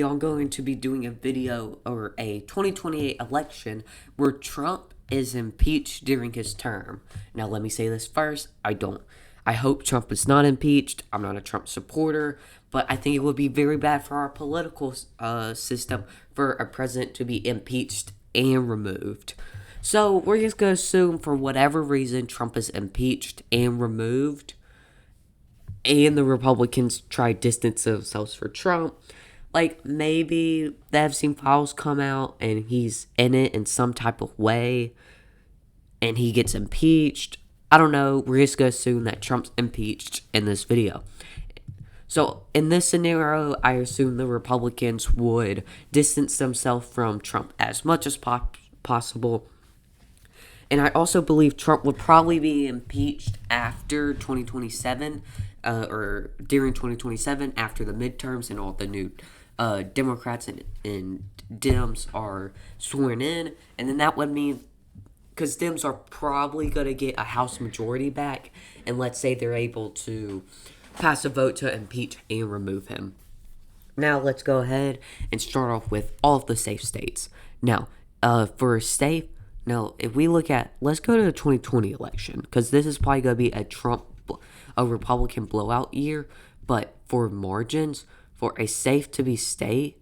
I'm going to be doing a video or a 2028 election where Trump is impeached during his term. Now, let me say this first. I hope Trump is not impeached. I'm not a Trump supporter, but I think it would be very bad for our political system for a president to be impeached and removed. So, we're just going to assume for whatever reason Trump is impeached and removed, and the Republicans try to distance themselves for Trump. Like, maybe the Epstein files come out and he's in it in some type of way and he gets impeached. I don't know. We're just going to assume that Trump's impeached in this video. So, in this scenario, I assume the Republicans would distance themselves from Trump as much as possible. And I also believe Trump would probably be impeached after 2027, or during 2027, after the midterms and all the new Democrats and Dems are sworn in. And then that would mean, because Dems are probably going to get a House majority back, and let's say they're able to pass a vote to impeach and remove him. Now, let's go ahead and start off with all of the safe states. Now, for safe, if we look at, let's go to the 2020 election, because this is probably going to be a Republican blowout year, but for margins, for a state to be safe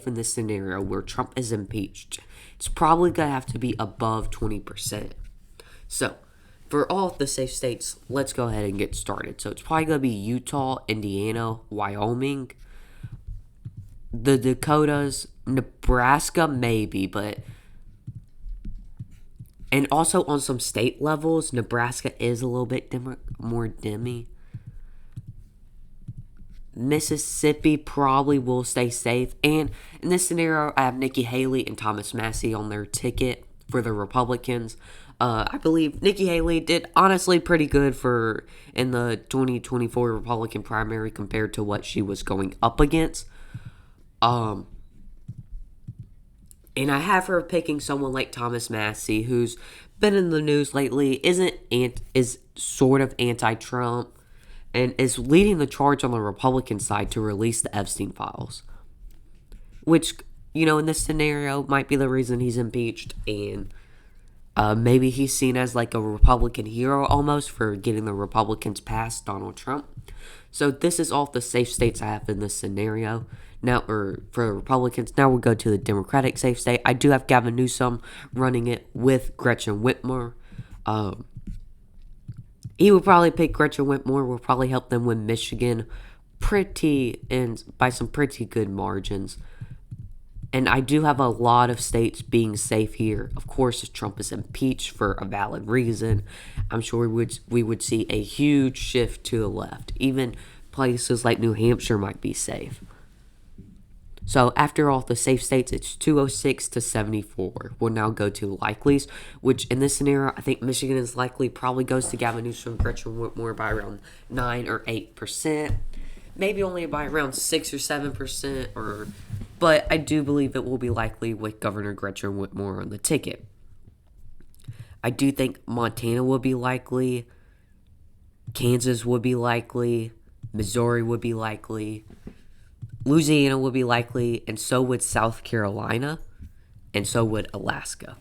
in this scenario where Trump is impeached, it's probably going to have to be above 20%. So, for all of the safe states, let's go ahead and get started. So, it's probably going to be Utah, Indiana, Wyoming, the Dakotas, Nebraska, maybe, but... And also on some state levels, Nebraska is a little bit more dimmy. Mississippi probably will stay safe. And in this scenario, I have Nikki Haley and Thomas Massie on their ticket for the Republicans. I believe Nikki Haley did honestly pretty good in the 2024 Republican primary compared to what she was going up against. And I have her picking someone like Thomas Massie, who's been in the news lately, is sort of anti-Trump, and is leading the charge on the Republican side to release the Epstein files. Which, in this scenario, might be the reason he's impeached, and maybe he's seen as like a Republican hero almost for getting the Republicans past Donald Trump. So this is all the safe states I have in this scenario. Now, or for Republicans, now we'll go to the Democratic safe state. I do have Gavin Newsom running it with Gretchen Whitmer. He would probably pick Gretchen Whitmer. Will probably help them win Michigan by some pretty good margins. And I do have a lot of states being safe here. Of course, if Trump is impeached for a valid reason, I'm sure we would see a huge shift to the left. Even places like New Hampshire might be safe. So after all the safe states, it's 206 to 74. We'll now go to likelies, which in this scenario, I think Michigan is likely probably goes to Gavin Newsom, Gretchen Whitmer by around 9 or 8%. Maybe only by around 6 or 7%, but I do believe it will be likely with Governor Gretchen Whitmer on the ticket. I do think Montana will be likely, Kansas would be likely, Missouri would be likely, Louisiana would be likely, and so would South Carolina, and so would Alaska.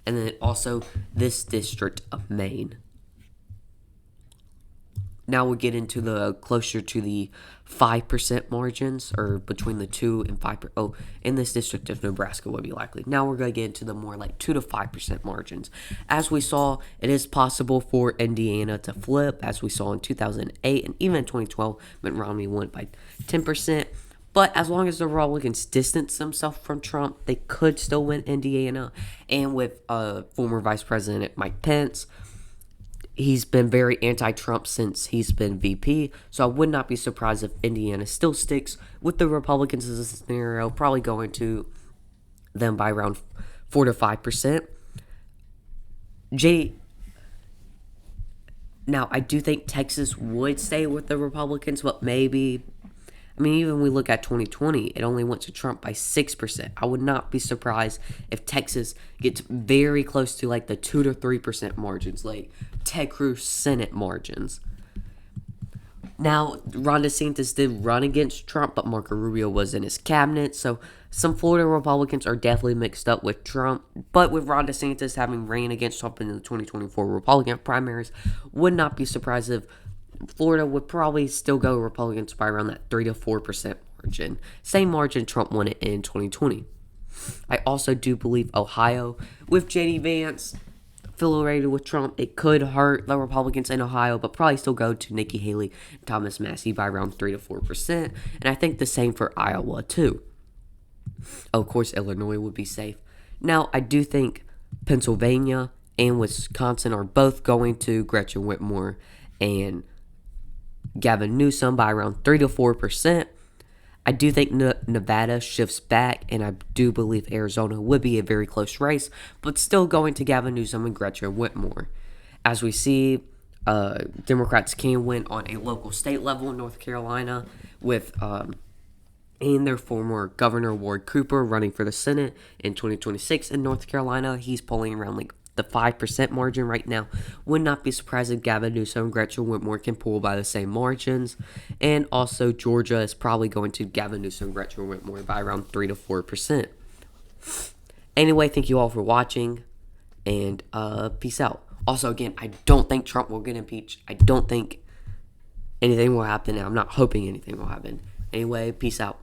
And then also this district of Maine. Now we'll get into the closer to the 5% margins, or between the 2 and 5%. Oh, in this district of Nebraska would be likely. Now we're going to get into the more like 2 to 5% margins. As we saw, it is possible for Indiana to flip, as we saw in 2008 and even in 2012, Mitt Romney won by 10%. But as long as the Republicans distance themselves from Trump, they could still win Indiana. And with former Vice President Mike Pence, he's been very anti-Trump since he's been VP, so I would not be surprised if Indiana still sticks with the Republicans as a scenario, probably going to them by around 4 to 5%. Now, I do think Texas would stay with the Republicans, but maybe... even we look at 2020, it only went to Trump by 6%. I would not be surprised if Texas gets very close to like the 2 to 3% margins, like Ted Cruz Senate margins. Now, Ron DeSantis did run against Trump, but Marco Rubio was in his cabinet, so some Florida Republicans are definitely mixed up with Trump. But with Ron DeSantis having ran against Trump in the 2024 Republican primaries, would not be surprised if Florida would probably still go Republicans by around that 3 to 4% margin. Same margin Trump won it in 2020. I also do believe Ohio, with J.D. Vance affiliated with Trump, it could hurt the Republicans in Ohio, but probably still go to Nikki Haley and Thomas Massie by around 3 to 4%. And I think the same for Iowa, too. Of course, Illinois would be safe. Now, I do think Pennsylvania and Wisconsin are both going to Gretchen Whitmer and Gavin Newsom by around 3 to 4%. I do think Nevada shifts back, and I do believe Arizona would be a very close race, but still going to Gavin Newsom and Gretchen Whitmer. As we see, Democrats can win on a local state level in North Carolina with and their former Governor Ward Cooper running for the Senate in 2026 in North Carolina. He's polling around like the 5% margin right now. Would not be surprised if Gavin Newsom and Gretchen Whitmer can pull by the same margins. And also Georgia is probably going to Gavin Newsom and Gretchen Whitmer by around 3 to 4%. Anyway, thank you all for watching, and peace out. Also, again, I don't think Trump will get impeached. I don't think anything will happen, and I'm not hoping anything will happen. Anyway, peace out.